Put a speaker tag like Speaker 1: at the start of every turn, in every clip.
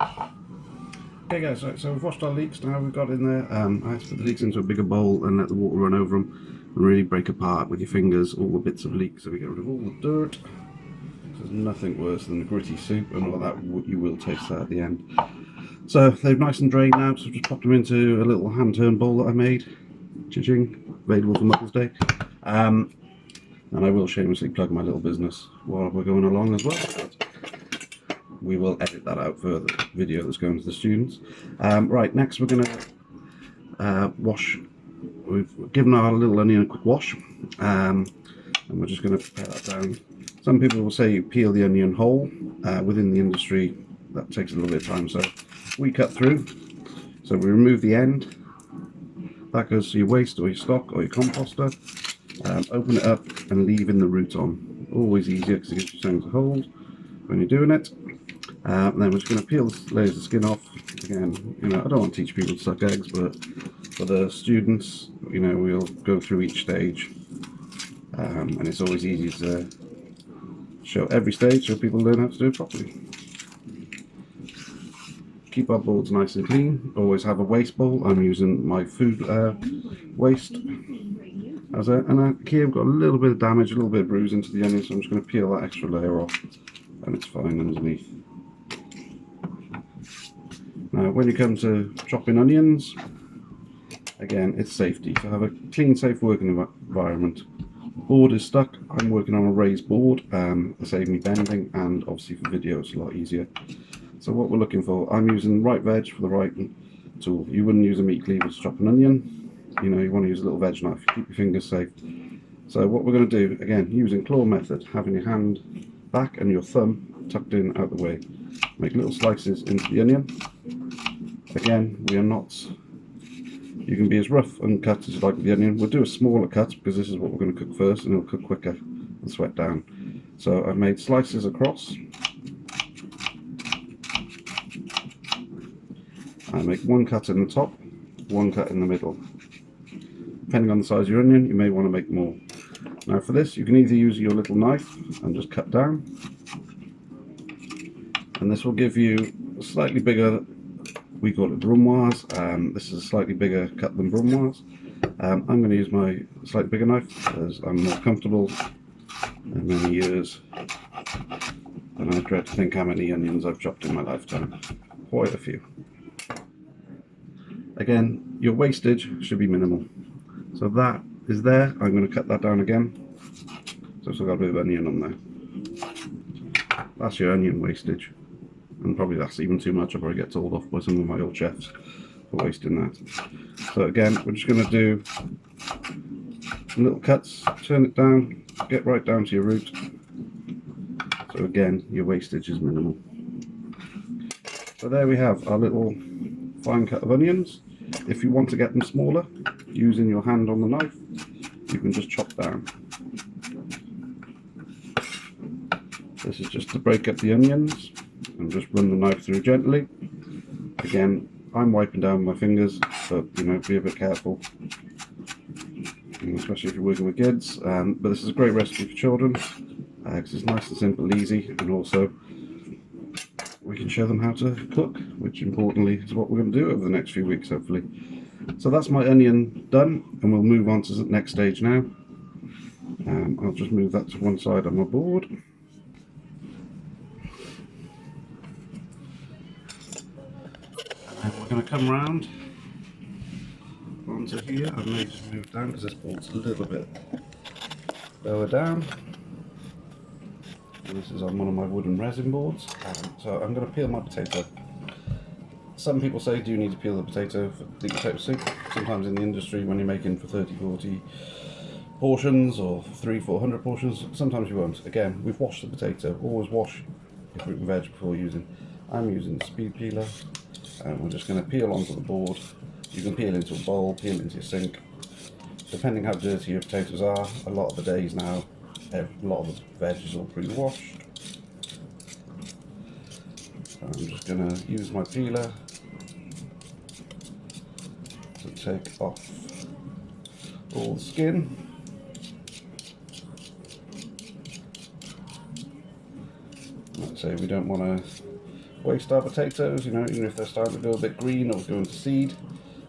Speaker 1: Okay guys, right, so we've washed our leeks now. We've got in there, I have to put the leeks into a bigger bowl and let the water run over them and really break apart with your fingers all the bits of leek, so we get rid of all the dirt. There's nothing worse than a gritty soup, and all that you will taste that at the end. So they've nice and drained now, so I've just popped them into a little hand turn bowl that I made. Cha-ching, available for Mother's Day. And I will shamelessly plug my little business while we're going along as well. We will edit that out for the video that's going to the students. Right, next we're going to wash. We've given our little onion a quick wash, and we're just going to prepare that down. Some people will say you peel the onion whole. Within the industry, that takes a little bit of time, so we cut through. So we remove the end. That goes to your waste or your stock or your composter. Open it up and leave in the root on. Always easier because it gives you something to hold when you're doing it. And then we're just going to peel the layers of skin off. Again, you know, I don't want to teach people to suck eggs, but for the students, you know, we'll go through each stage, and it's always easy to show every stage so people learn how to do it properly. Keep our boards nice and clean. Always have a waste bowl. I'm using my food waste as a, and here I've got a little bit of damage, a little bit of bruise into the onion, so I'm just going to peel that extra layer off, and it's fine underneath. Now when you come to chopping onions, again it's safety, so have a clean, safe working environment. Board is stuck. I'm working on a raised board to save me bending, and obviously for video it's a lot easier. So what we're looking for, I'm using right veg for the right tool. You wouldn't use a meat cleaver to chop an onion. You know, you want to use a little veg knife, keep your fingers safe. So what we're going to do, again, using claw method, having your hand back and your thumb tucked in out the way. Make little slices into the onion. Again, we are not, you can be as rough and cut as you like with the onion. We'll do a smaller cut because this is what we're going to cook first, and it'll cook quicker and sweat down. So I've made slices across. I make one cut in the top, one cut in the middle. Depending on the size of your onion, you may want to make more. Now for this, you can either use your little knife and just cut down, and this will give you a slightly bigger, we call it brunoise. This is a slightly bigger cut than brunoise. I'm going to use my slightly bigger knife because I'm more comfortable in many years, and I dread to think how many onions I've chopped in my lifetime. Quite a few. Again, your wastage should be minimal. So that is there. I'm going to cut that down again. So I've still got a bit of onion on there. That's your onion wastage. And probably that's even too much. I'll probably get told off by some of my old chefs for wasting that. So again, we're just going to do some little cuts, turn it down, get right down to your root. So again, your wastage is minimal. So there we have our little fine cut of onions. If you want to get them smaller, using your hand on the knife, you can just chop down. This is just to break up the onions and just run the knife through gently. Again, I'm wiping down my fingers, but you know, be a bit careful, especially if you're working with kids. But this is a great recipe for children because it's nice and simple, easy, and also we can show them how to cook, which importantly is what we're going to do over the next few weeks, hopefully. So that's my onion done, and we'll move on to the next stage now. I'll just move that to one side on my board. And we're going to come round onto here. I may just move down because this board's a little bit lower down. This is on one of my wooden resin boards. So I'm going to peel my potato. Some people say, do you need to peel the potato for the potato soup? Sometimes in the industry, when you're making for 30-40 portions or 300-400 portions, sometimes you won't. Again, we've washed the potato. Always wash your fruit and veg before using. I'm using the speed peeler, and we're just going to peel onto the board. You can peel into a bowl, peel into your sink. Depending how dirty your potatoes are, a lot of the days now, a lot of the veg is all pre-washed. So I'm just going to use my peeler to take off all the skin. Like I say, we don't want to waste our potatoes, you know, even if they're starting to go a bit green or going to seed,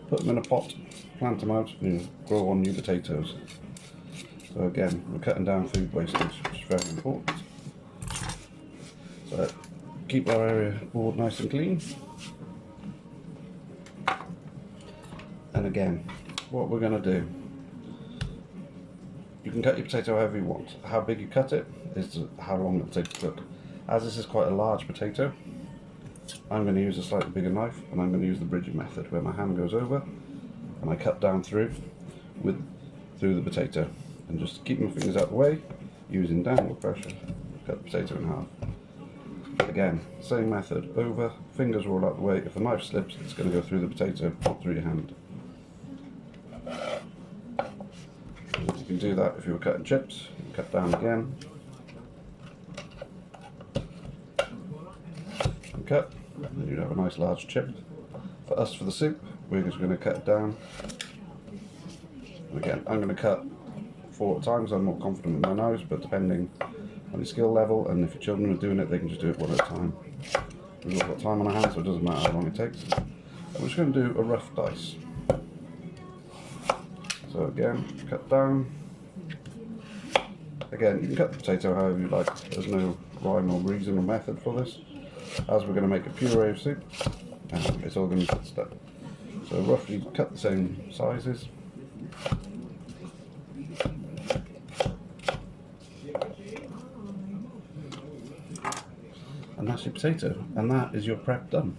Speaker 1: put them in a pot, plant them out, and grow on new potatoes. So again, we're cutting down food wastage, which is very important. So keep our area board nice and clean. And again, what we're going to do, you can cut your potato however you want. How big you cut it is how long it will take to cook. As this is quite a large potato, I'm going to use a slightly bigger knife, and I'm going to use the bridging method, where my hand goes over and I cut down through the potato, and just keep my fingers out of the way, using downward pressure, cut the potato in half. Again, same method, over, fingers are all out of the way. If the knife slips, it's going to go through the potato, not through your hand. You can do that if you were cutting chips. You cut down again, and cut, and you'd have a nice large chip. For us, for the soup, we're just going to cut it down. And again, I'm going to cut 4 at a time because I'm more confident with my knives, but depending on your skill level, and if your children are doing it, they can just do it 1 at a time. We've all got time on our hands, so it doesn't matter how long it takes. And we're just going to do a rough dice. So again, cut down. Again, you can cut the potato however you like. There's no rhyme or reason or method for this. As we're going to make a puree of soup, it's all going to be cut step. So roughly cut the same sizes. And that's your potato, and that is your prep done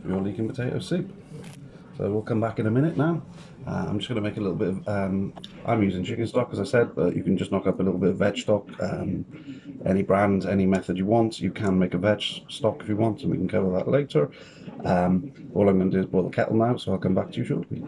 Speaker 1: for your leek and potato soup. So we'll come back in a minute now. I'm just going to make a little bit of, I'm using chicken stock as I said, but you can just knock up a little bit of veg stock, any brand, any method you want. You can make a veg stock if you want, and we can cover that later. All I'm going to do is boil the kettle now, so I'll come back to you shortly.